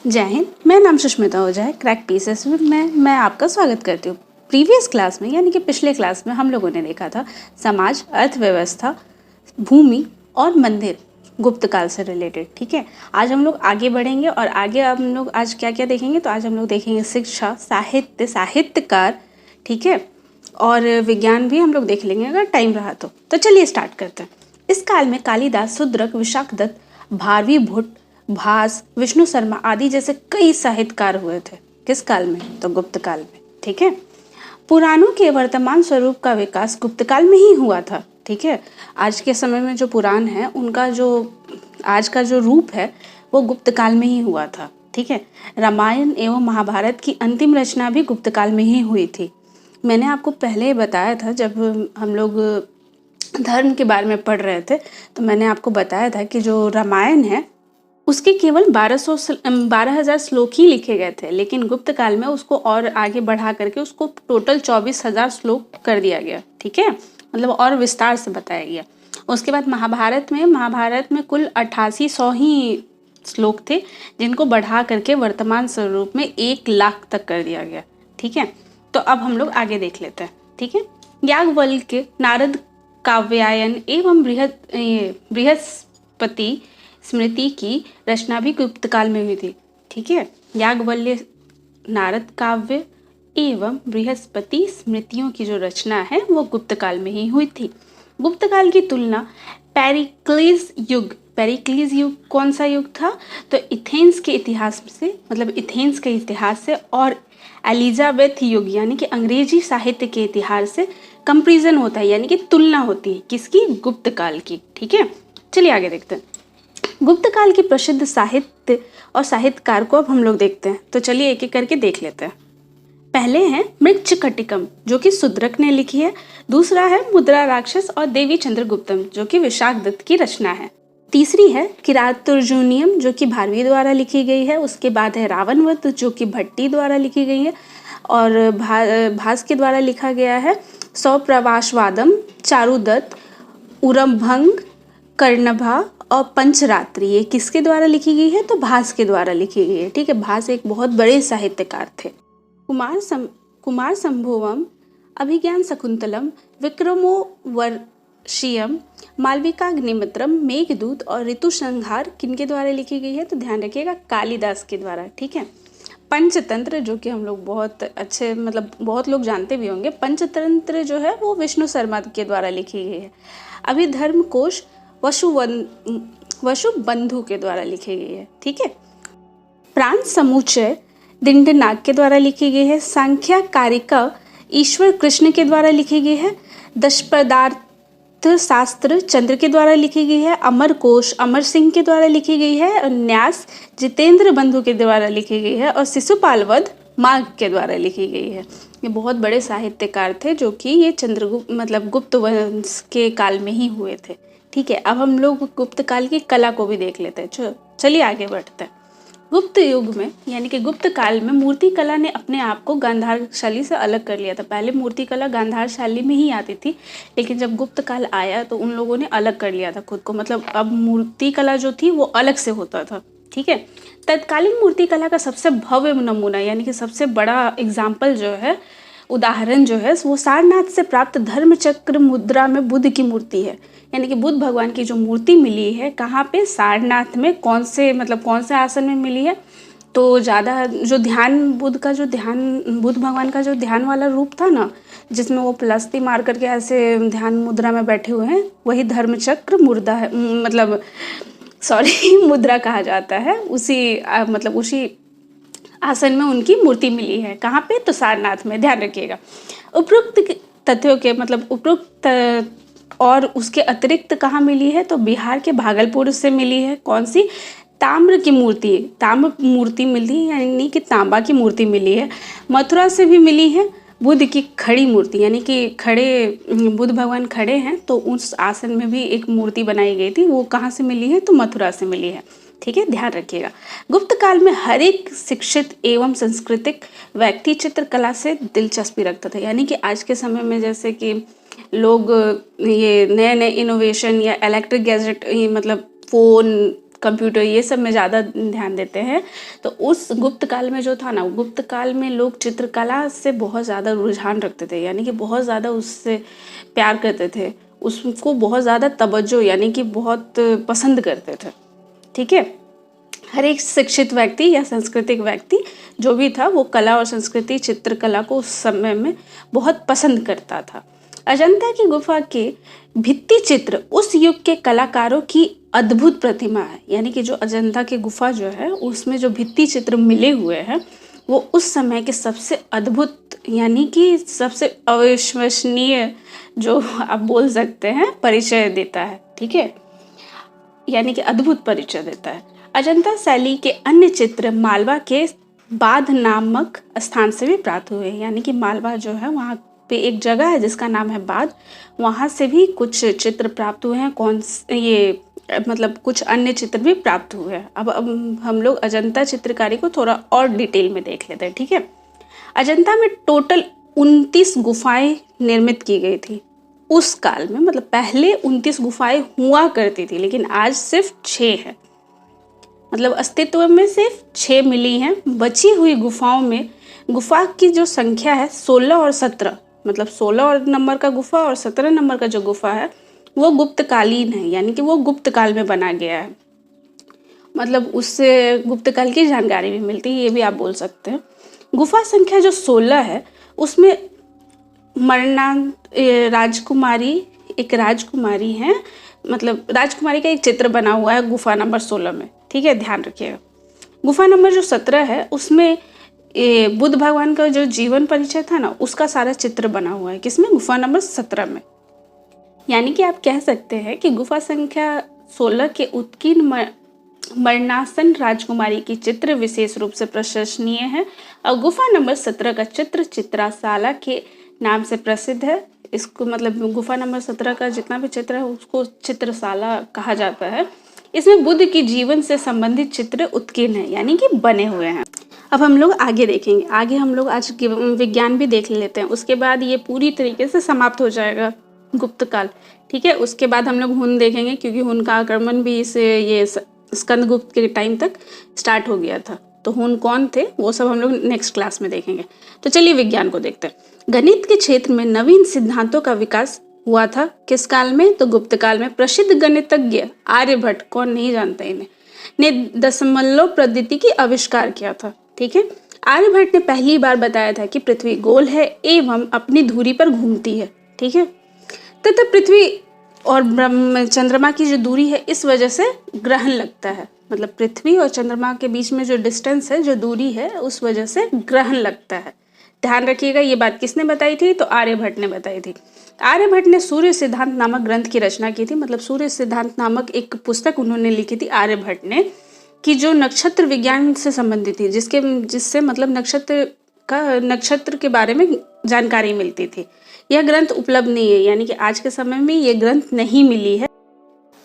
जय हिंद। मेरा नाम सुष्मिता ओझा है। क्रैक पीसेस में मैं आपका स्वागत करती हूँ। प्रीवियस क्लास में यानी कि पिछले क्लास में हम लोगों ने देखा था समाज, अर्थव्यवस्था, भूमि और मंदिर गुप्त काल से रिलेटेड। ठीक है, आज हम लोग आगे बढ़ेंगे और आगे हम लोग आज क्या क्या देखेंगे, तो आज हम लोग देखेंगे शिक्षा, साहित्य, साहित्यकार, ठीक है, और विज्ञान भी हम लोग देख लेंगे अगर टाइम रहा तो चलिए स्टार्ट करते हैं। इस काल में कालिदास, शुद्रक, विशाखदत्त, भारवी भुट्ट, भास, विष्णु शर्मा आदि जैसे कई साहित्यकार हुए थे। किस काल में? तो गुप्त काल में। ठीक है, पुराणों के वर्तमान स्वरूप का विकास गुप्त काल में ही हुआ था। ठीक है, आज के समय में जो पुराण है उनका जो आज का जो रूप है वो गुप्त काल में ही हुआ था। ठीक है, रामायण एवं महाभारत की अंतिम रचना भी गुप्त काल में ही हुई थी। मैंने आपको पहले बताया था, जब हम लोग धर्म के बारे में पढ़ रहे थे तो मैंने आपको बताया था कि जो रामायण है उसके केवल 12,000 श्लोक ही लिखे गए थे, लेकिन गुप्त काल में उसको और आगे बढ़ा करके उसको टोटल 24,000 श्लोक कर दिया गया। ठीक है, मतलब और विस्तार से बताया गया। उसके बाद महाभारत में कुल 8800 ही श्लोक थे, जिनको बढ़ा करके वर्तमान स्वरूप में 1,00,000 तक कर दिया गया। ठीक है, तो अब हम लोग आगे देख लेते हैं। ठीक है, याज्ञवल्क्य, नारद काव्यायन एवं बृहस्पति स्मृति की रचना भी गुप्त काल में हुई थी। ठीक है, याज्ञवल्क्य, नारद काव्य एवं बृहस्पति स्मृतियों की जो रचना है वो गुप्त काल में ही हुई थी। गुप्त काल की तुलना पेरिक्लीज युग कौन सा युग था? तो एथेंस के इतिहास से, मतलब एथेंस के इतिहास से, और एलिजाबेथ युग यानी कि अंग्रेजी साहित्य के इतिहास से कंपैरिजन होता है, यानी कि तुलना होती है। किसकी? गुप्त काल की। ठीक है, चलिए आगे देखते हैं। गुप्त काल के प्रसिद्ध साहित्य और साहित्यकार को अब हम लोग देखते हैं, तो चलिए एक एक करके देख लेते हैं। पहले है मृच्छकटिकम, जो कि शुद्रक ने लिखी है। दूसरा है मुद्रा राक्षस और देवी चंद्रगुप्तम, जो कि विशाखदत्त की रचना है। तीसरी है किरातुर्जुनियम, जो कि भारवी द्वारा लिखी गई है। उसके बाद है रावणवध, जो कि भट्टी द्वारा लिखी गई है। और भास के द्वारा लिखा गया है सौप्रवासवादम, चारुदत्त, उरमभंग, कर्णभा और पंचरात्रि। ये किसके द्वारा लिखी गई है? तो भास के द्वारा लिखी गई है। ठीक है, भास एक बहुत बड़े साहित्यकार थे। कुमार संभवम, अभिज्ञान शकुंतलम, विक्रमोर्वशीयम, मालविकाग्निमित्रम, मेघदूत और ऋतुसंहार किनके द्वारा लिखी गई है? तो ध्यान रखिएगा, कालिदास के द्वारा। ठीक है, पंचतंत्र, जो कि हम लोग बहुत अच्छे, मतलब बहुत लोग जानते भी होंगे, पंचतंत्र जो है वो विष्णु शर्मा के द्वारा लिखी गई है। अभिधर्म कोश वसुबंधु के द्वारा लिखी गई है। ठीक है, प्राण समुच्चय दिंडनाग के द्वारा लिखी गई है। सांख्या कारिका ईश्वर कृष्ण के द्वारा लिखी गई है। दशपदार्थ शास्त्र चंद्र के द्वारा लिखी गई है। अमर कोश अमर सिंह के द्वारा लिखी गई है। और न्यास जितेंद्र बंधु के द्वारा लिखी गई है। और शिशुपाल वध माघ के द्वारा लिखी गई है। ये बहुत बड़े साहित्यकार थे, जो कि ये चंद्रगुप्त मतलब गुप्त वंश के काल में ही हुए थे। ठीक है, अब हम लोग गुप्त काल की कला को भी देख लेते हैं। चलिए आगे बढ़ते हैं। गुप्त युग में यानी कि गुप्त काल में मूर्ति कला ने अपने आप को गांधार शैली से अलग कर लिया था। पहले मूर्ति कला गांधार शैली में ही आती थी, लेकिन जब गुप्त काल आया तो उन लोगों ने अलग कर लिया था खुद को, मतलब अब मूर्ति कला जो थी वो अलग से होता था। ठीक है, तत्कालीन मूर्ति कला का सबसे भव्य नमूना यानी कि सबसे बड़ा एग्जाम्पल जो है, उदाहरण जो है, वो सारनाथ से प्राप्त धर्मचक्र मुद्रा में बुद्ध की मूर्ति है। यानी कि बुद्ध भगवान की जो मूर्ति मिली है, कहाँ पे? सारनाथ में। कौन से आसन में मिली है? तो ज़्यादा जो ध्यान बुद्ध भगवान का जो ध्यान वाला रूप था ना, जिसमें वो प्लस्ती मार करके ऐसे ध्यान मुद्रा में बैठे हुए हैं, वही धर्मचक्र मुद्रा है, मुद्रा कहा जाता है। उसी आसन में उनकी मूर्ति मिली है। कहाँ पे? तो सारनाथ में। ध्यान रखिएगा। उपरोक्त तथ्यों के और उसके अतिरिक्त कहाँ मिली है? तो बिहार के भागलपुर से मिली है। कौन सी? ताम्र मूर्ति मिली है, यानी कि तांबा की मूर्ति मिली है। मथुरा से भी मिली है बुद्ध की खड़ी मूर्ति, यानी कि बुद्ध भगवान खड़े हैं, तो उस आसन में भी एक मूर्ति बनाई गई थी। वो कहाँ से मिली है? तो मथुरा से मिली है। ठीक है, ध्यान रखिएगा। गुप्त काल में हर एक शिक्षित एवं सांस्कृतिक व्यक्ति चित्रकला से दिलचस्पी रखता था। यानी कि आज के समय में जैसे कि लोग ये नए नए इनोवेशन या इलेक्ट्रिक गैजेट, मतलब फ़ोन, कंप्यूटर ये सब में ज़्यादा ध्यान देते हैं। तो उस गुप्त काल में जो था ना, गुप्त काल में लोग चित्रकला से बहुत ज़्यादा रुझान रखते थे, यानी कि बहुत ज़्यादा उससे प्यार करते थे, उसको बहुत ज़्यादा तवज्जो यानी कि बहुत पसंद करते थे। ठीक है, हर एक शिक्षित व्यक्ति या सांस्कृतिक व्यक्ति जो भी था वो कला और संस्कृति चित्रकला को उस समय में बहुत पसंद करता था। अजंता की गुफा के भित्ति चित्र उस युग के कलाकारों की अद्भुत प्रतिमा है, यानी कि जो अजंता की गुफा जो है उसमें जो भित्ति चित्र मिले हुए हैं वो उस समय के सबसे अद्भुत यानी कि सबसे अविश्वसनीय जो आप बोल सकते हैं परिचय देता है। ठीक है, यानी कि अद्भुत परिचय देता है। अजंता शैली के अन्य चित्र मालवा के बाध नामक स्थान से भी प्राप्त हुए, यानी कि मालवा जो है वहाँ पे एक जगह है जिसका नाम है बाध, वहाँ से भी कुछ चित्र प्राप्त हुए हैं। ये मतलब कुछ अन्य चित्र भी प्राप्त हुए हैं। अब हम लोग अजंता चित्रकारी को थोड़ा और डिटेल में देख लेते हैं। ठीक है, अजंता में टोटल 29 गुफाएं निर्मित की गई थी उस काल में, मतलब पहले 29 गुफाएं हुआ करती थी लेकिन आज सिर्फ 6 है, मतलब अस्तित्व में सिर्फ 6 मिली हैं। बची हुई गुफाओं में गुफा की जो संख्या है 16 और 17, मतलब 16 और नंबर का गुफा और 17 नंबर का जो गुफा है वो गुप्तकालीन है, यानी कि वो गुप्त काल में बना गया है, मतलब उससे गुप्त काल की जानकारी भी मिलती है, ये भी आप बोल सकते हैं। गुफा संख्या जो 16 है उसमें राजकुमारी, एक राजकुमारी है, मतलब राजकुमारी का एक चित्र बना हुआ है गुफा नंबर 16 में। ठीक है, ध्यान रखिएगा। गुफा नंबर जो 17 है उसमें बुद्ध भगवान का जो जीवन परिचय था ना उसका सारा चित्र बना हुआ है, किसमें? गुफा नंबर 17 में। यानी कि आप कह सकते हैं कि गुफा संख्या 16 के उत्कीर्ण मरणासन राजकुमारी की चित्र विशेष रूप से प्रशंसनीय है और गुफा नंबर 17 का चित्र चित्राशाला के नाम से प्रसिद्ध है। इसको मतलब गुफा नंबर 17 का जितना भी चित्र है उसको चित्रशाला कहा जाता है। इसमें बुद्ध की जीवन से संबंधित चित्र उत्कीर्ण है, यानी कि बने हुए हैं। अब हम लोग आगे देखेंगे, आगे हम लोग आज विज्ञान भी देख लेते हैं, उसके बाद ये पूरी तरीके से समाप्त हो जाएगा गुप्त काल। ठीक है, उसके बाद हम लोग हुन देखेंगे क्योंकि हुन का आक्रमण भी ये स्कंदगुप्त के टाइम तक स्टार्ट हो गया था। तो हुन कौन थे वो सब हम लोग नेक्स्ट क्लास में देखेंगे। तो चलिए विज्ञान को देखते हैं। गणित के क्षेत्र में नवीन सिद्धांतों का विकास हुआ था किस काल में? तो गुप्त काल में। प्रसिद्ध गणितज्ञ आर्यभट्ट, कौन नहीं जानता इन्हें, ने दशमलव पद्धति की आविष्कार किया था। ठीक है, आर्यभट्ट ने पहली बार बताया था कि पृथ्वी गोल है एवं अपनी धुरी पर घूमती है। ठीक है, तथा पृथ्वी और चंद्रमा की जो दूरी है इस वजह से ग्रहण लगता है, मतलब पृथ्वी और चंद्रमा के बीच में जो डिस्टेंस है, जो दूरी है, उस वजह से ग्रहण लगता है। ध्यान रखिएगा, ये बात किसने बताई थी? तो आर्यभट्ट ने बताई थी। आर्यभट्ट ने सूर्य सिद्धांत नामक ग्रंथ की रचना की थी, मतलब सूर्य सिद्धांत नामक एक पुस्तक उन्होंने लिखी थी आर्यभट्ट ने, कि जो नक्षत्र विज्ञान से संबंधित थी, जिससे मतलब नक्षत्र के बारे में जानकारी मिलती थी। यह ग्रंथ उपलब्ध नहीं है, यानी कि आज के समय में ये ग्रंथ नहीं मिली है।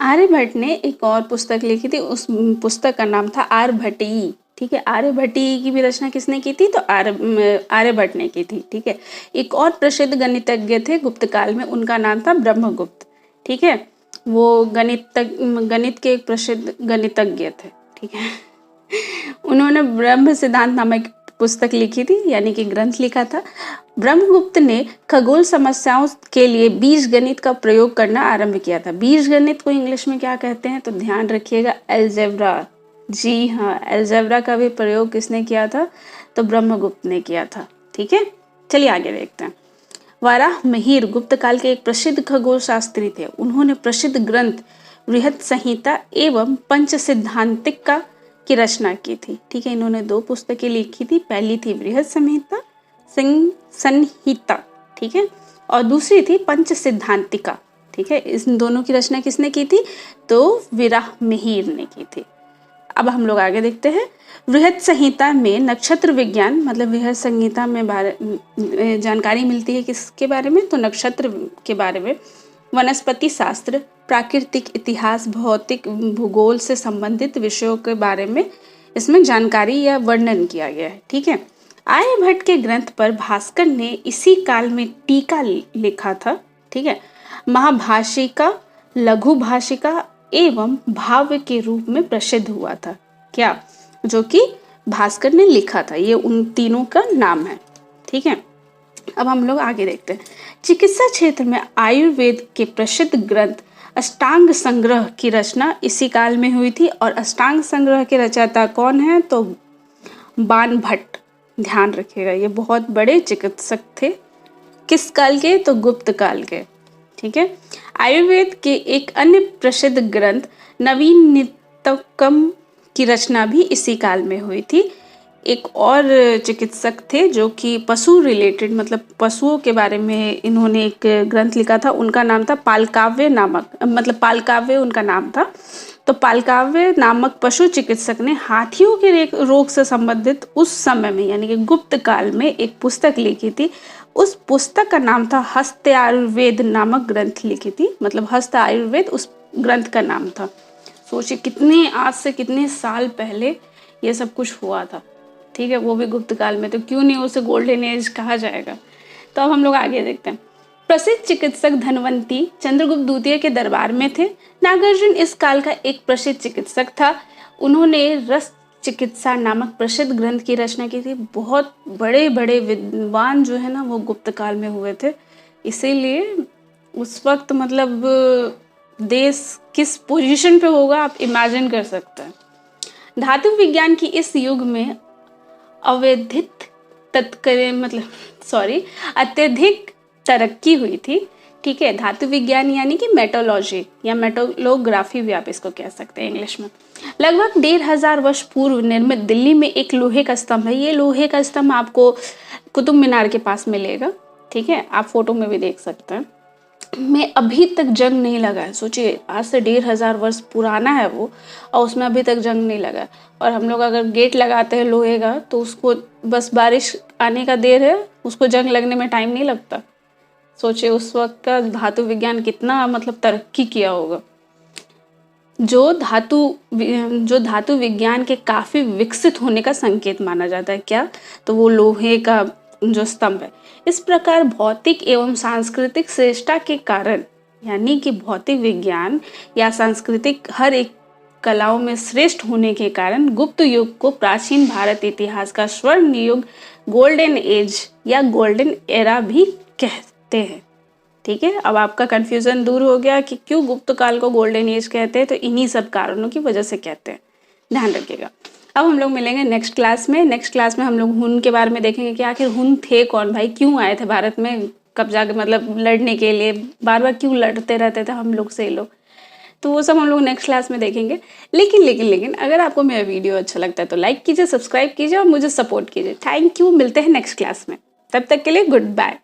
आर्यभट्ट ने एक और पुस्तक लिखी थी, उस पुस्तक का नाम था आर्यभट्टीय। ठीक है, आर्यभट्टीय की भी रचना किसने की थी? तो आर्यभट्ट ने की थी। ठीक है, एक और प्रसिद्ध गणितज्ञ थे गुप्त काल में, उनका नाम था ब्रह्मगुप्त। ठीक है, वो गणित के एक प्रसिद्ध गणितज्ञ थे। ठीक है, उन्होंने ब्रह्म सिद्धांत नामक पुस्तक लिखी थी, यानी कि ग्रंथ लिखा था। ब्रह्मगुप्त ने खगोल समस्याओं के लिए बीजगणित का प्रयोग करना आरंभ किया था। बीजगणित को इंग्लिश में क्या कहते हैं? तो ध्यान रखिएगा, अलजेब्रा। जी हाँ, अलजेब्रा का भी प्रयोग किसने किया था? तो ब्रह्मगुप्त ने किया था। ठीक है, चलिए आगे देखते हैं। वराहमिहिर गुप्त काल के एक प्रसिद्ध खगोल शास्त्री थे। उन्होंने प्रसिद्ध ग्रंथ बृहत संहिता एवं पंच सिद्धांतिका की रचना की थी। ठीक है, इन्होंने 2 पुस्तकें लिखी थी, पहली थी बृहत संहिता, ठीक है, और दूसरी थी पंच सिद्धांतिका। ठीक है, इन दोनों की रचना किसने की थी? तो वराहमिहिर ने की थी। अब हम लोग आगे देखते हैं। बृहत संहिता में नक्षत्र विज्ञान, मतलब बृहत संहिता में जानकारी मिलती है किसके बारे में? तो नक्षत्र के बारे में। वनस्पति शास्त्र, प्राकृतिक इतिहास, भौतिक भूगोल से संबंधित विषयों के बारे में इसमें जानकारी या वर्णन किया गया है। ठीक है, आर्यभट्ट के ग्रंथ पर भास्कर ने इसी काल में टीका लिखा था। ठीक है, महाभाषिका, लघु भाषिका एवं भाव्य के रूप में प्रसिद्ध हुआ था। क्या? जो कि भास्कर ने लिखा था। ये उन तीनों का नाम है। ठीक है, अब हम लोग आगे देखते हैं। चिकित्सा क्षेत्र में आयुर्वेद के प्रसिद्ध ग्रंथ अष्टांग संग्रह की रचना इसी काल में हुई थी। और अष्टांग संग्रह के रचयिता कौन है? तो बाण भट्ट। ध्यान रखिएगा, ये बहुत बड़े चिकित्सक थे। किस काल के? तो गुप्त काल के। ठीक है। आयुर्वेद के एक अन्य प्रसिद्ध ग्रंथ नवीन नितकम की रचना भी इसी काल में हुई थी। एक और चिकित्सक थे जो कि पशु रिलेटेड, मतलब पशुओं के बारे में इन्होंने एक ग्रंथ लिखा था। उनका नाम था पालकाव्य नामक, मतलब पालकाव्य उनका नाम था। तो पालकाव्य नामक पशु चिकित्सक ने हाथियों के रोग से संबंधित उस समय में यानी कि गुप्त काल में एक पुस्तक लिखी थी। उस पुस्तक का नाम था हस्त आयुर्वेद नामक ग्रंथ लिखी थी। मतलब हस्त आयुर्वेद उस ग्रंथ का नाम था। सोचिए कितने, आज से कितने साल पहले ये सब कुछ हुआ था। ठीक है, वो भी गुप्त काल में, तो क्यों नहीं उसे गोल्डन एज कहा जाएगा। तो अब हम लोग आगे देखते हैं। प्रसिद्ध चिकित्सक धनवंती चंद्रगुप्त द्वितीय के दरबार में थे। नागार्जुन इस काल का एक प्रसिद्ध चिकित्सक था। उन्होंने रस चिकित्सा नामक प्रसिद्ध ग्रंथ की रचना की थी। बहुत बड़े बड़े विद्वान जो है ना वो गुप्त काल में हुए थे। इसीलिए उस वक्त मतलब देश किस पोजीशन पे होगा आप इमेजिन कर सकते हैं। धातु विज्ञान की इस युग में अत्यधिक तरक्की हुई थी। ठीक है, धातु विज्ञान यानी कि मेटोलॉजी या मेटोलोग्राफी भी आप इसको कह सकते हैं इंग्लिश में। लगभग 1500 वर्ष पूर्व निर्मित दिल्ली में एक लोहे का स्तंभ है। ये लोहे का स्तंभ आपको कुतुब मीनार के पास मिलेगा। ठीक है, आप फोटो में भी देख सकते हैं। में अभी तक जंग नहीं लगा है। सोचिए आज से 1500 वर्ष पुराना है वो, और उसमें अभी तक जंग नहीं लगा। और हम लोग अगर गेट लगाते हैं लोहे का तो उसको बस बारिश आने का देर है, उसको जंग लगने में टाइम नहीं लगता। सोचिए उस वक्त का धातु विज्ञान कितना मतलब तरक्की किया होगा। जो धातु विज्ञान के काफी विकसित होने का संकेत माना जाता है। क्या? तो वो लोहे का जो स्तंभ है। इस प्रकार भौतिक एवं सांस्कृतिक श्रेष्ठता के कारण यानी कि भौतिक विज्ञान या सांस्कृतिक हर एक कलाओं में श्रेष्ठ होने के कारण गुप्त युग को प्राचीन भारत इतिहास का स्वर्ण युग, गोल्डन एज या गोल्डन एरा भी कहते हैं। ठीक है, अब आपका कंफ्यूजन दूर हो गया कि क्यों गुप्त काल को गोल्डन एज कहते हैं। तो इन्हीं सब कारणों की वजह से कहते हैं, ध्यान रखिएगा। अब हम लोग मिलेंगे नेक्स्ट क्लास में। नेक्स्ट क्लास में हम लोग हुन के बारे में देखेंगे कि आखिर हुन थे कौन भाई, क्यों आए थे भारत में कब्जा मतलब लड़ने के लिए, बार बार क्यों लड़ते रहते थे हम लोग से लोग। तो वो सब हम लोग नेक्स्ट क्लास में देखेंगे। लेकिन अगर आपको मेरा वीडियो अच्छा लगता है तो लाइक कीजिए, सब्सक्राइब कीजिए और मुझे सपोर्ट कीजिए। थैंक यू, मिलते हैं नेक्स्ट क्लास में। तब तक के लिए गुड बाय।